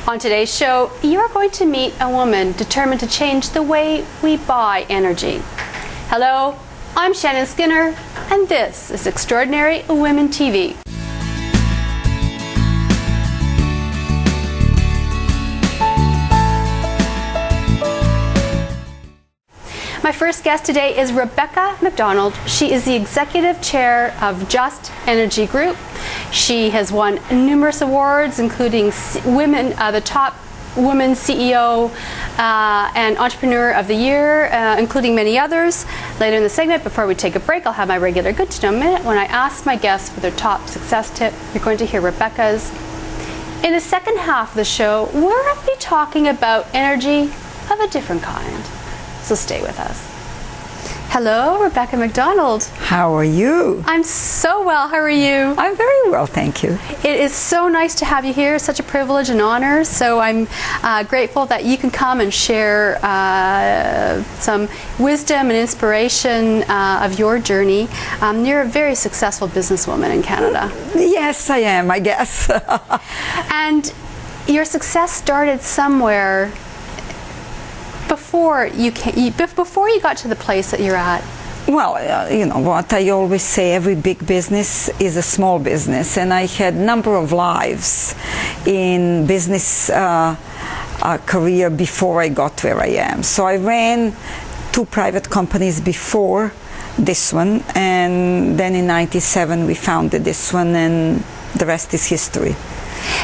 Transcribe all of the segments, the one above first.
On today's show, you are going to meet a woman determined to change the way we buy energy. Hello, I'm Shannon Skinner, and this is Extraordinary Women TV. My first guest today is Rebecca MacDonald. She is the Executive Chair of Just Energy Group. She has won numerous awards, including the top woman CEO and Entrepreneur of the Year, including many others. Later in the segment, before we take a break, I'll have my regular Good to Know Minute. When I ask my guests for their top success tip, you're going to hear Rebecca's. In the second half of the show, we're going to be talking about energy of a different kind. So stay with us. Hello, Rebecca MacDonald. How are you? I'm so well. How are you? I'm very well, thank you. It is so nice to have you here. Such a privilege and honor. So I'm grateful that you can come and share some wisdom and inspiration of your journey. You're a very successful businesswoman in Canada. Yes, I am, I guess. And your success started somewhere before you got to the place that you're at. Well, you know what, I always say every big business is a small business, and I had a number of lives in business career before I got where I am. So I ran 2 private companies before this one, and then in '97 we founded this one, and the rest is history.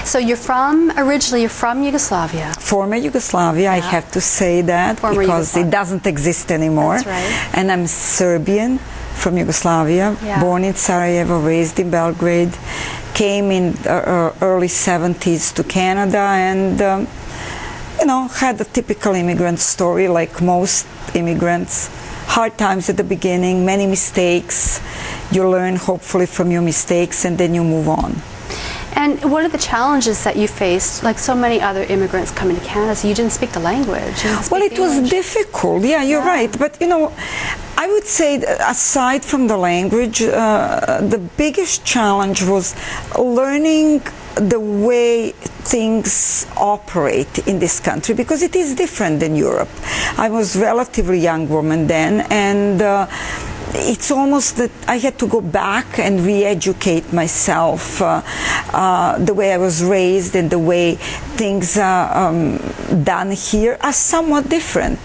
So originally you're from Yugoslavia. Former Yugoslavia, yeah. I have to say that because it doesn't exist anymore. That's right. And I'm Serbian from Yugoslavia, yeah. Born in Sarajevo, raised in Belgrade, came in the early 70s to Canada, and had a typical immigrant story like most immigrants. Hard times at the beginning, many mistakes. You learn hopefully from your mistakes, and then you move on. And what are the challenges that you faced, like so many other immigrants coming to Canada? So you didn't speak the language. Well, it was difficult. Yeah, you're right. But, I would say aside from the language, the biggest challenge was learning the way things operate in this country, because it is different than Europe. I was a relatively young woman then, and it's almost that I had to go back and re-educate myself. The way I was raised and the way things are done here are somewhat different.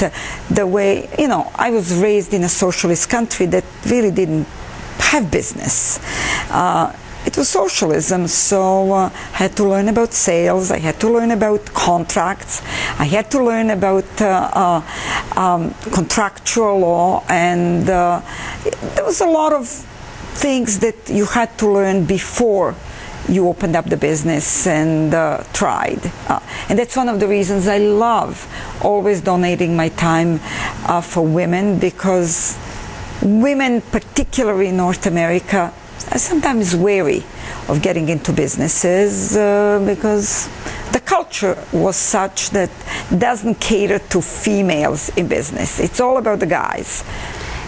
The way, I was raised in a socialist country that really didn't have business. It was socialism, so I had to learn about sales, I had to learn about contracts, I had to learn about contractual law, and there was a lot of things that you had to learn before you opened up the business and tried. And that's one of the reasons I love always donating my time for women, because women, particularly in North America, are sometimes wary of getting into businesses because the culture was such that doesn't cater to females in business. It's all about the guys.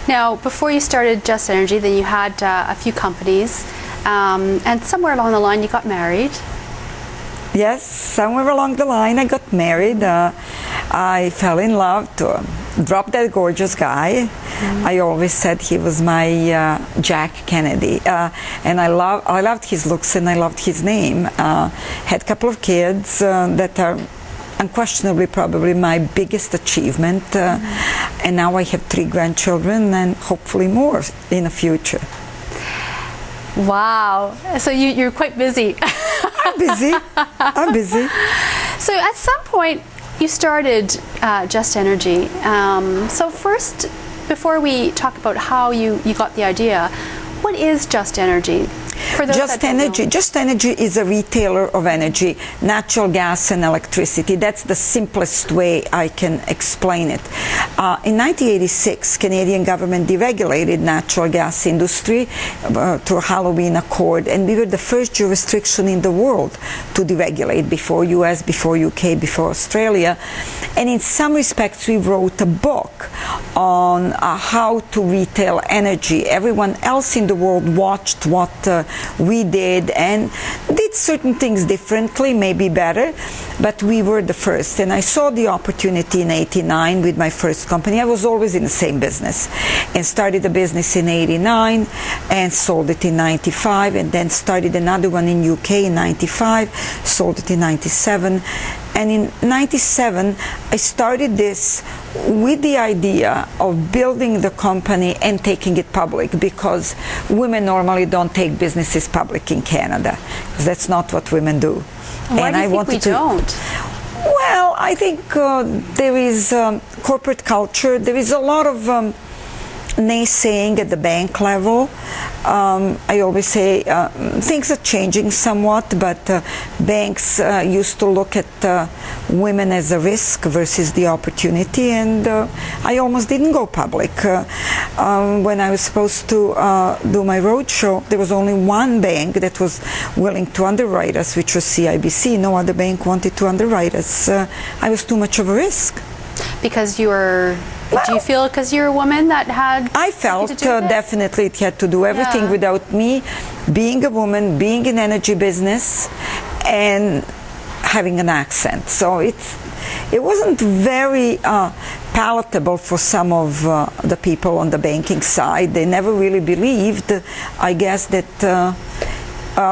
Now, before you started Just Energy, then you had a few companies, and somewhere along the line you got married. Yes, somewhere along the line I got married. I fell in love to drop that gorgeous guy. Mm-hmm. I always said he was my Jack Kennedy, and I loved his looks and I loved his name. Had a couple of kids that are unquestionably probably my biggest achievement, and now I have 3 grandchildren and hopefully more in the future. Wow, so you're quite busy. I'm busy. So at some point you started Just Energy. So first, before we talk about how you got the idea, what is Just Energy? Just Energy is a retailer of energy, natural gas and electricity. That's the simplest way I can explain it. In 1986, Canadian government deregulated natural gas industry through Halloween Accord, and we were the first jurisdiction in the world to deregulate, before US, before UK, before Australia. And in some respects, we wrote a book on how to retail energy. Everyone else in the world watched what we did and did certain things differently, maybe better, but we were the first. And I saw the opportunity in 89 with my first company. I was always in the same business and started a business in 89 and sold it in 95, and then started another one in UK in 95, sold it in 97. And in 97, I started this with the idea of building the company and taking it public, because women normally don't take businesses public in Canada. That's not what women do. Why do you think we don't? Well, I think there is corporate culture. There is a lot of naysaying at the bank level. I always say things are changing somewhat, but banks used to look at women as a risk versus the opportunity, and I almost didn't go public. When I was supposed to do my roadshow, there was only one bank that was willing to underwrite us, which was CIBC. No other bank wanted to underwrite us. I was too much of a risk. Because you were, do you feel because you're a woman that had... I felt definitely it had to do everything without me being a woman, being in energy business, and having an accent. So it wasn't very palatable for some of the people on the banking side. They never really believed, I guess, that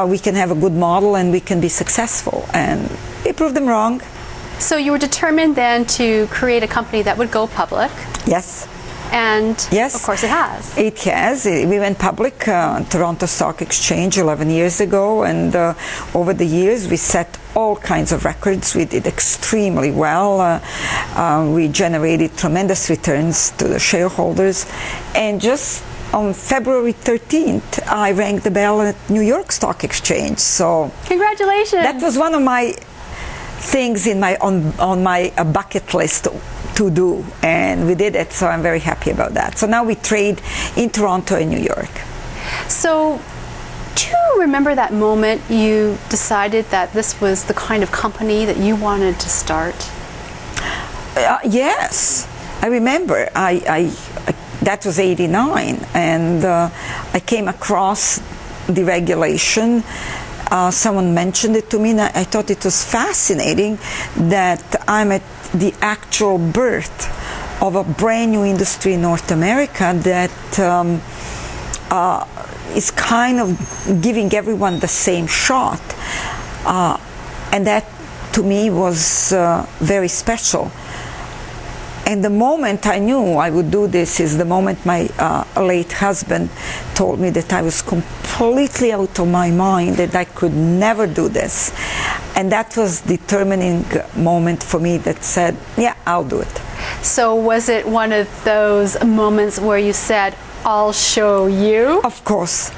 we can have a good model and we can be successful. And it proved them wrong. So you were determined then to create a company that would go public. Yes. And yes, of course it has. It has. We went public on Toronto Stock Exchange 11 years ago, and over the years we set all kinds of records. We did extremely well. We generated tremendous returns to the shareholders, and just on February 13th, I rang the bell at New York Stock Exchange. So congratulations! That was one of my things in my on my bucket list to do, and we did it, so I'm very happy about that. So now we trade in Toronto and New York. So do you remember that moment you decided that this was the kind of company that you wanted to start? Yes, I remember. That was 89, and I came across the regulation. Someone mentioned it to me, and I thought it was fascinating that I'm at the actual birth of a brand new industry in North America that is kind of giving everyone the same shot. And that, to me, was very special. And the moment I knew I would do this is the moment my late husband told me that I was completely out of my mind, that I could never do this. And that was the determining moment for me that said, yeah, I'll do it. So was it one of those moments where you said, I'll show you? Of course.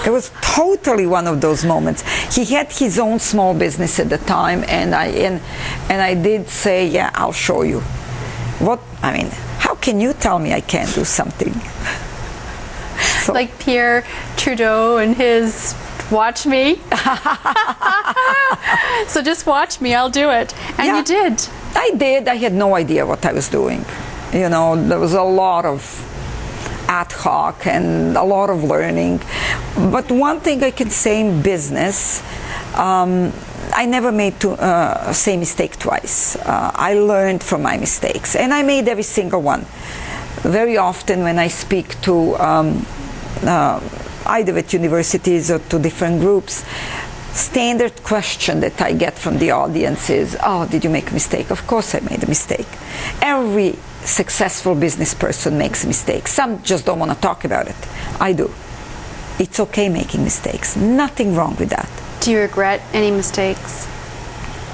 It was totally one of those moments. He had his own small business at the time, and I did say, yeah, I'll show you. How can you tell me I can't do something? So. Like Pierre Trudeau and his watch me. So just watch me, I'll do it. And you did. I did. I had no idea what I was doing. You know, there was a lot of ad hoc and a lot of learning. But one thing I can say in business, I never made same mistake twice. I learned from my mistakes, and I made every single one. Very often when I speak to either at universities or to different groups, standard question that I get from the audience is, oh, did you make a mistake? Of course I made a mistake. Every successful business person makes a mistake. Some just don't want to talk about it. I do. It's okay making mistakes. Nothing wrong with that. Do you regret any mistakes?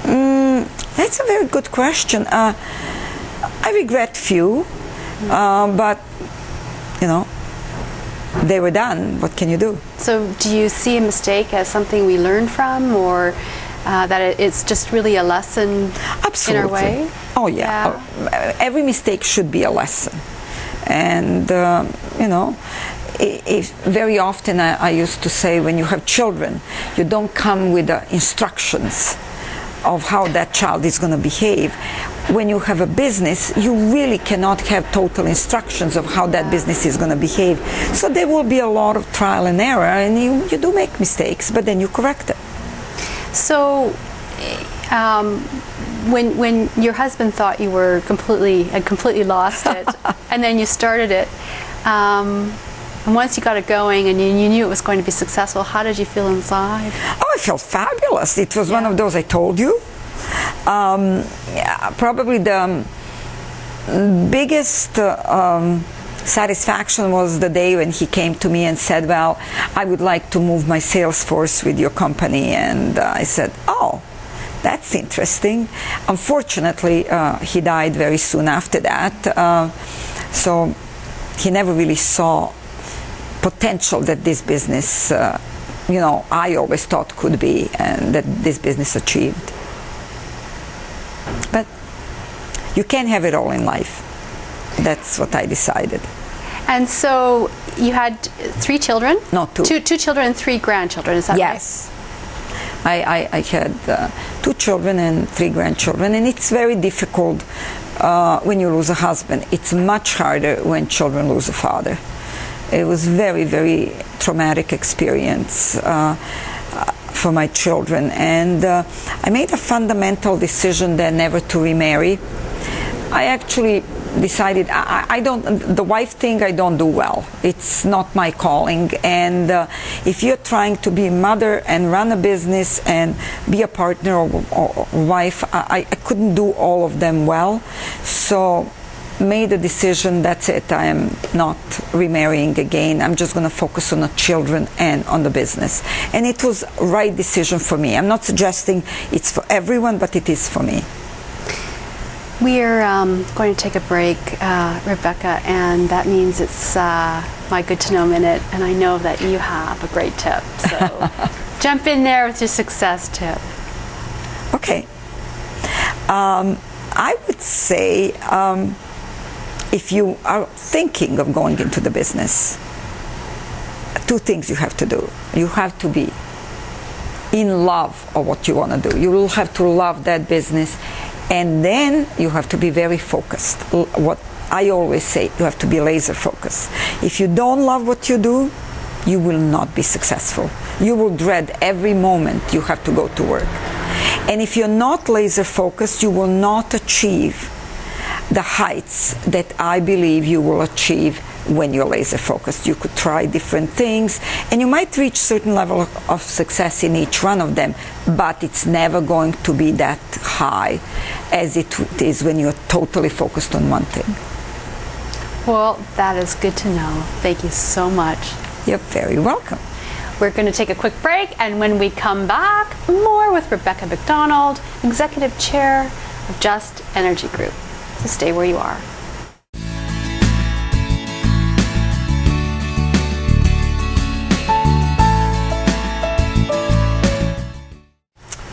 That's a very good question. I regret few, but you know, they were done. What can you do? So do you see a mistake as something we learn from, or that it's just really a lesson? Absolutely. In our way? Oh yeah. Every mistake should be a lesson. And you know, very often I used to say, when you have children, you don't come with instructions. of how that child is going to behave. When you have a business, you really cannot have total instructions of how that business is going to behave. So there will be a lot of trial and error, and you do make mistakes, but then you correct it. So, when your husband thought you were had completely lost it, and then you started it, and once you got it going and you knew it was going to be successful, how did you feel inside? Oh, I felt fabulous. It was one of those I told you. Probably the biggest satisfaction was the day when he came to me and said, well, I would like to move my sales force with your company. And I said, oh, that's interesting. Unfortunately, he died very soon after that. So he never really saw potential that this business, I always thought could be, and that this business achieved. But you can't have it all in life. That's what I decided. And so you had 3 children? No, 2. 2 children and 3 grandchildren, is that right? Yes. I had 2 children and 3 grandchildren, and it's very difficult when you lose a husband. It's much harder when children lose a father. It was very, very traumatic experience for my children, and I made a fundamental decision then never to remarry. I actually decided the wife thing I don't do well. It's not my calling, and if you're trying to be a mother and run a business and be a partner or wife, I couldn't do all of them well. So made a decision, that's it, I am not remarrying again. I'm just going to focus on the children and on the business. And it was the right decision for me. I'm not suggesting it's for everyone, but it is for me. We're going to take a break, Rebecca, and that means it's my Good to Know Minute, and I know that you have a great tip. So jump in there with your success tip. Okay. I would say if you are thinking of going into the business, 2 things you have to do. You have to be in love of what you want to do. You will have to love that business, and then you have to be very focused. What I always say, you have to be laser focused. If you don't love what you do, you will not be successful. You will dread every moment you have to go to work. And if you're not laser focused, you will not achieve the heights that I believe you will achieve when you're laser focused. You could try different things, and you might reach certain level of success in each one of them, but it's never going to be that high as it is when you're totally focused on one thing. Well, that is good to know. Thank you so much. You're very welcome. We're going to take a quick break, and when we come back, more with Rebecca MacDonald, Executive Chair of Just Energy Group. So stay where you are.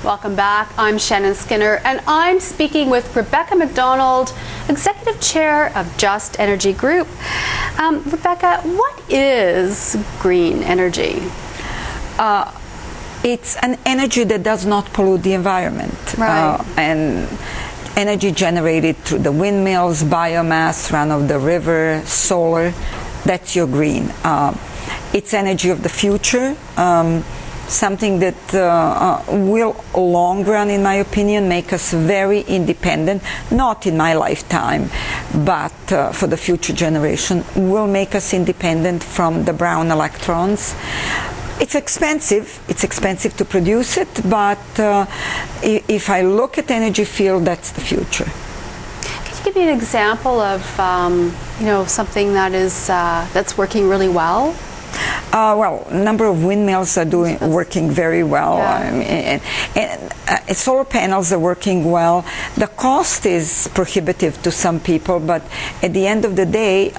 Welcome back. I'm Shannon Skinner, and I'm speaking with Rebecca MacDonald, Executive Chair of Just Energy Group. Rebecca, what is green energy? It's an energy that does not pollute the environment. Right. And energy generated through the windmills, biomass, run of the river, solar, that's your green. It's energy of the future, something that will, long run, in my opinion, make us very independent, not in my lifetime, but for the future generation, will make us independent from the brown electrons. It's expensive to produce it, but if I look at energy field, that's the future. Can you give me an example of something that is that's working really well? Well, a number of windmills are working very well. Yeah. And solar panels are working well. The cost is prohibitive to some people, but at the end of the day,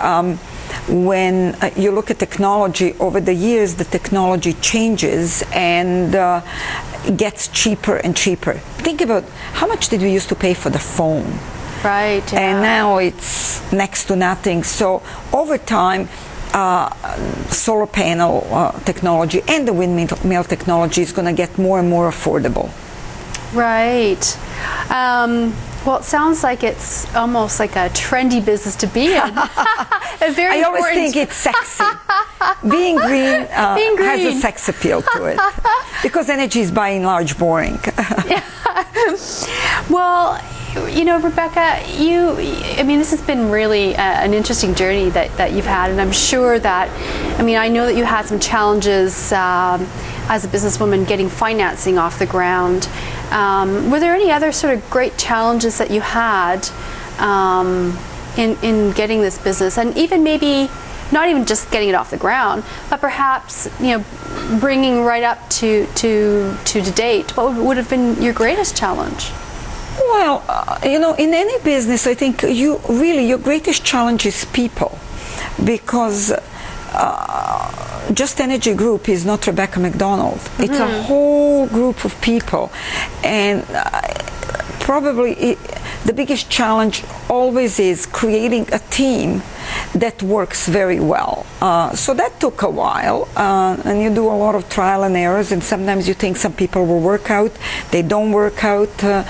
when you look at technology over the years, the technology changes and gets cheaper and cheaper. Think about how much did we used to pay for the phone? Right. Yeah. And now it's next to nothing. So over time, solar panel technology and the windmill technology is going to get more and more affordable. Right. Well, it sounds like it's almost like a trendy business to be in. I always think it's sexy. Being green, has a sex appeal to it. Because energy is by and large boring. Well, you know, Rebecca, this has been really an interesting journey that you've had, and I'm sure that, I know that you had some challenges as a businesswoman getting financing off the ground. Were there any other sort of great challenges that you had in getting this business, and even maybe not even just getting it off the ground, but perhaps bringing right up to date? What would have been your greatest challenge? Well, in any business, I think your greatest challenge is people, because Just Energy Group is not Rebecca MacDonald. Mm-hmm. It's a whole group of people, and probably the biggest challenge always is creating a team that works very well. So that took a while, and you do a lot of trial and errors, and sometimes you think some people will work out, they don't work out.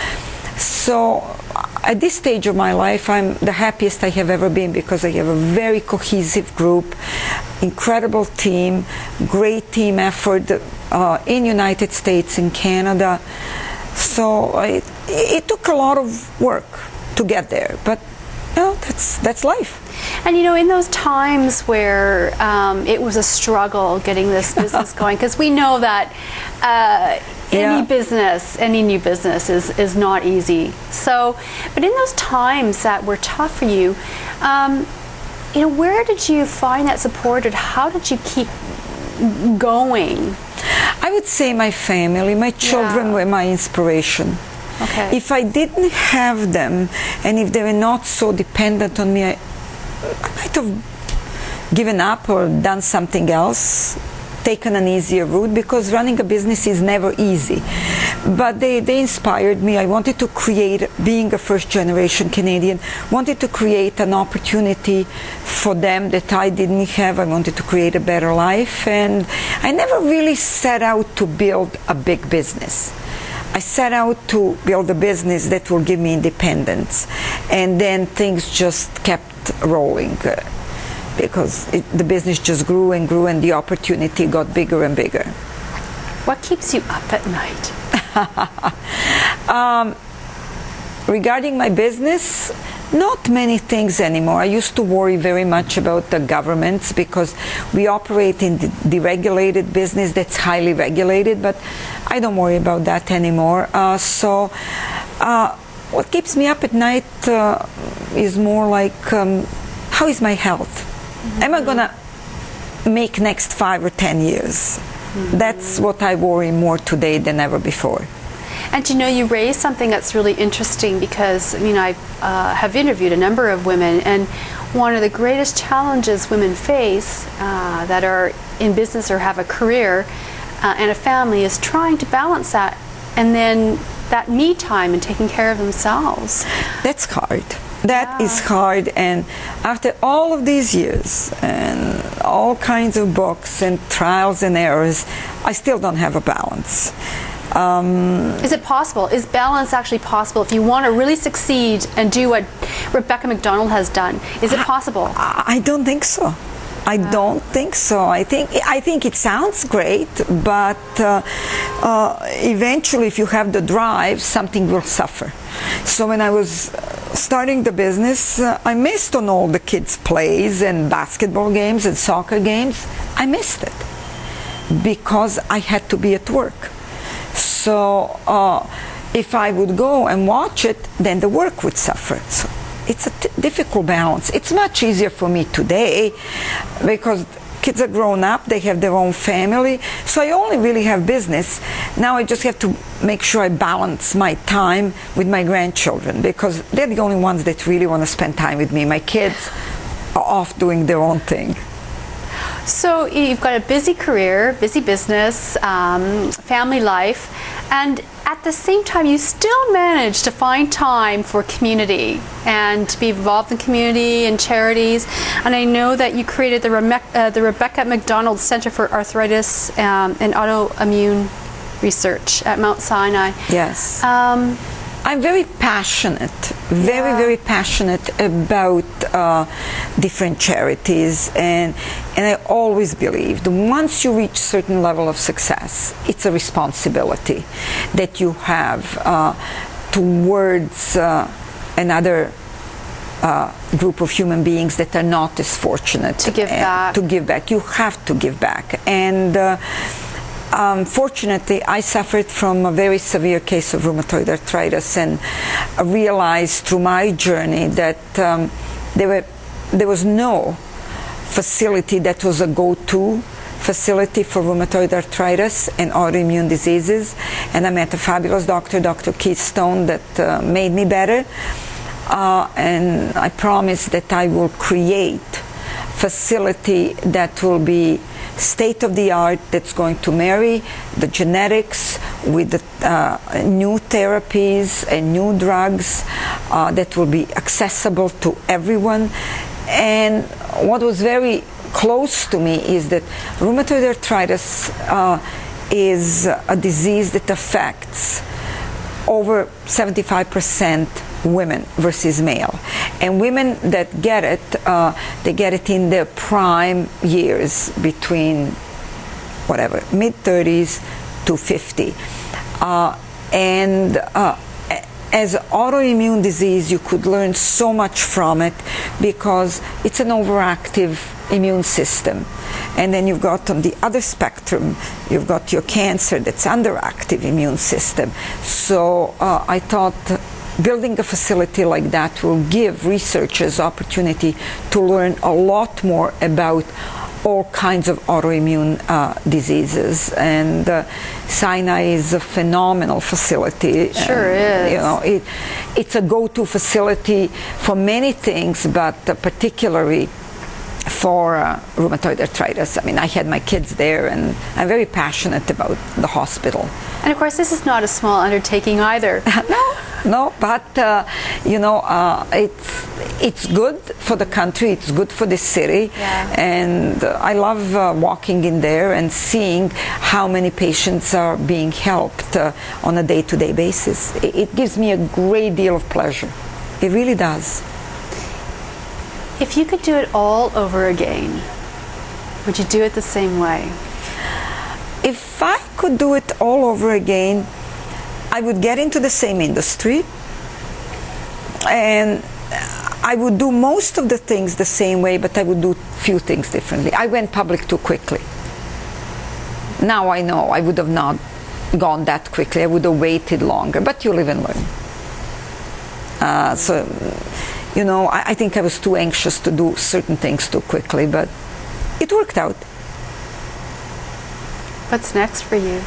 So at this stage of my life, I'm the happiest I have ever been, because I have a very cohesive group, incredible team, great team effort in United States, in Canada. So it took a lot of work to get there, but that's life. And in those times where it was a struggle getting this business going, because we know that any new business is not easy. So, but in those times that were tough for you, where did you find that support, and how did you keep going? I would say my family, my children were my inspiration. Okay. If I didn't have them, and if they were not so dependent on me, I might have given up or done something else, taken an easier route, because running a business is never easy. But they inspired me. I wanted to create, being a first-generation Canadian, wanted to create an opportunity for them that I didn't have. I wanted to create a better life, and I never really set out to build a big business. I set out to build a business that will give me independence, and then things just kept rolling, because the business just grew and grew, and the opportunity got bigger and bigger. What keeps you up at night? Regarding my business, not many things anymore. I used to worry very much about the governments, because we operate in the deregulated business that's highly regulated, but I don't worry about that anymore. So what keeps me up at night is more like, how is my health? Mm-hmm. Am I going to make next 5 or 10 years? Mm-hmm. That's what I worry more today than ever before. And you raised something that's really interesting, because I have interviewed a number of women, and one of the greatest challenges women face that are in business or have a career and a family is trying to balance that, and then that me time and taking care of themselves. That's hard. That is hard, and after all of these years and all kinds of books and trials and errors, I still don't have a balance. Is it possible? Is balance actually possible if you want to really succeed and do what Rebecca MacDonald has done? Is it possible? I don't think so. I don't think so. I think it sounds great, but eventually, if you have the drive, something will suffer. So when I was starting the business, I missed on all the kids' plays and basketball games and soccer games. I missed it because I had to be at work. So if I would go and watch it, then the work would suffer. So it's a difficult balance. It's much easier for me today because kids are grown up, they have their own family, so I only really have business. Now I just have to make sure I balance my time with my grandchildren, because they're the only ones that really want to spend time with me. My kids are off doing their own thing. So you've got a busy career, busy business, family life, and at the same time you still manage to find time for community and to be involved in community and charities. And I know that you created the Rebecca MacDonald Center for Arthritis and Autoimmune research at Mount Sinai. Yes. I'm very passionate, very passionate about different charities, and I always believed once you reach certain level of success, it's a responsibility that you have towards another group of human beings that are not as fortunate. To give back. To give back. You have to give back. And fortunately, I suffered from a very severe case of rheumatoid arthritis, and I realized through my journey that there was no facility that was a go-to facility for rheumatoid arthritis and autoimmune diseases. And I met a fabulous doctor, Dr. Keith Stone, that made me better. And I promised that I will create facility that will be state-of-the-art, that's going to marry the genetics with the new therapies and new drugs that will be accessible to everyone. And what was very close to me is that rheumatoid arthritis is a disease that affects over 75% women versus male. And women that get it, they get it in their prime years, between whatever, mid-30s to 50. As autoimmune disease, you could learn so much from it because it's an overactive immune system. And then you've got on the other spectrum, you've got your cancer that's underactive immune system. So I thought building a facility like that will give researchers opportunity to learn a lot more about all kinds of autoimmune diseases. And Sinai is a phenomenal facility. Sure is. You know, it's a go-to facility for many things, but particularly for rheumatoid arthritis. I mean, I had my kids there, and I'm very passionate about the hospital. And of course, this is not a small undertaking either. No, but you know, it's good for the country, it's good for the city, and I love walking in there and seeing how many patients are being helped on a day-to-day basis. It gives me a great deal of pleasure. It really does. If you could do it all over again, would you do it the same way? If I could do it all over again, I would get into the same industry, and I would do most of the things the same way, but I would do few things differently. I went public too quickly. Now I know I would have not gone that quickly. I would have waited longer, but you live and learn. So, you know, I think I was too anxious to do certain things too quickly, but it worked out. What's next for you?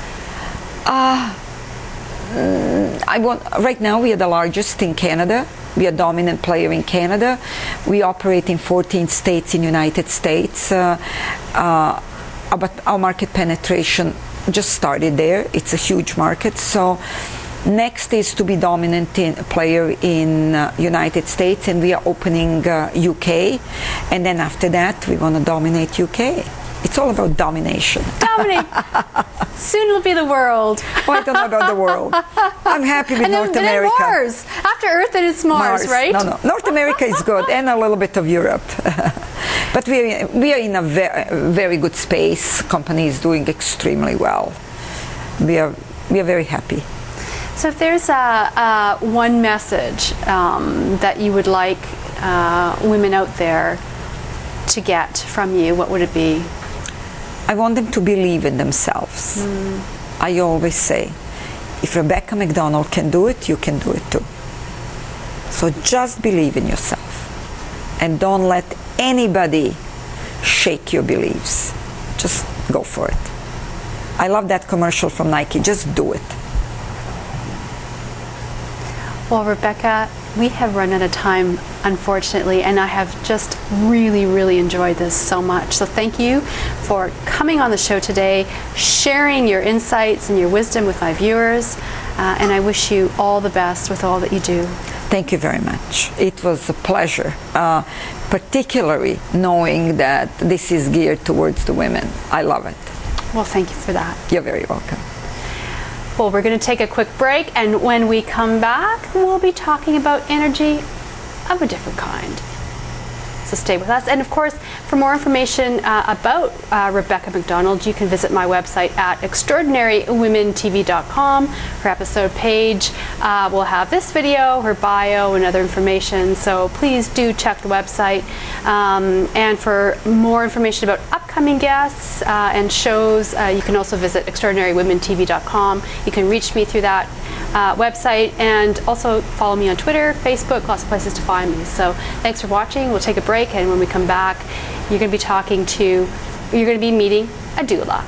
Right now we are the largest in Canada. We are a dominant player in Canada. We operate in 14 states in the United States. But our market penetration just started there. It's a huge market. So next is to be dominant player in United States, and we are opening UK. And then after that, we want to dominate UK. It's all about domination. Dominate. Soon it'll be the world. Well, I don't know about the world. I'm happy with North America. And Mars. After Earth, then it's Mars, right? No. North America is good, and a little bit of Europe. But we are in a very good space. Company is doing extremely well. We are very happy. So if there's one message that you would like women out there to get from you, what would it be? I want them to believe in themselves. I always say, if Rebecca MacDonald can do it, you can do it too. So just believe in yourself, and don't let anybody shake your beliefs. Just go for it. I love that commercial from Nike. Just do it. Well, Rebecca, we have run out of time, unfortunately, and I have just really enjoyed this so much. So thank you for coming on the show today, sharing your insights and your wisdom with my viewers, and I wish you all the best with all that you do. Thank you very much. It was a pleasure, particularly knowing that this is geared towards the women. I love it. Well, thank you for that. You're very welcome. Well, we're going to take a quick break, and when we come back, we'll be talking about energy of a different kind. So stay with us. And of course, for more information about Rebecca MacDonald, you can visit my website at extraordinarywomentv.com. Her episode page will have this video, her bio, and other information. So please do check the website. And for more information about upcoming guests and shows, you can also visit extraordinarywomentv.com. You can reach me through that website, and also follow me on Twitter, Facebook, lots of places to find me. So thanks for watching. We'll take a break, and when we come back, you're going to be meeting a doula.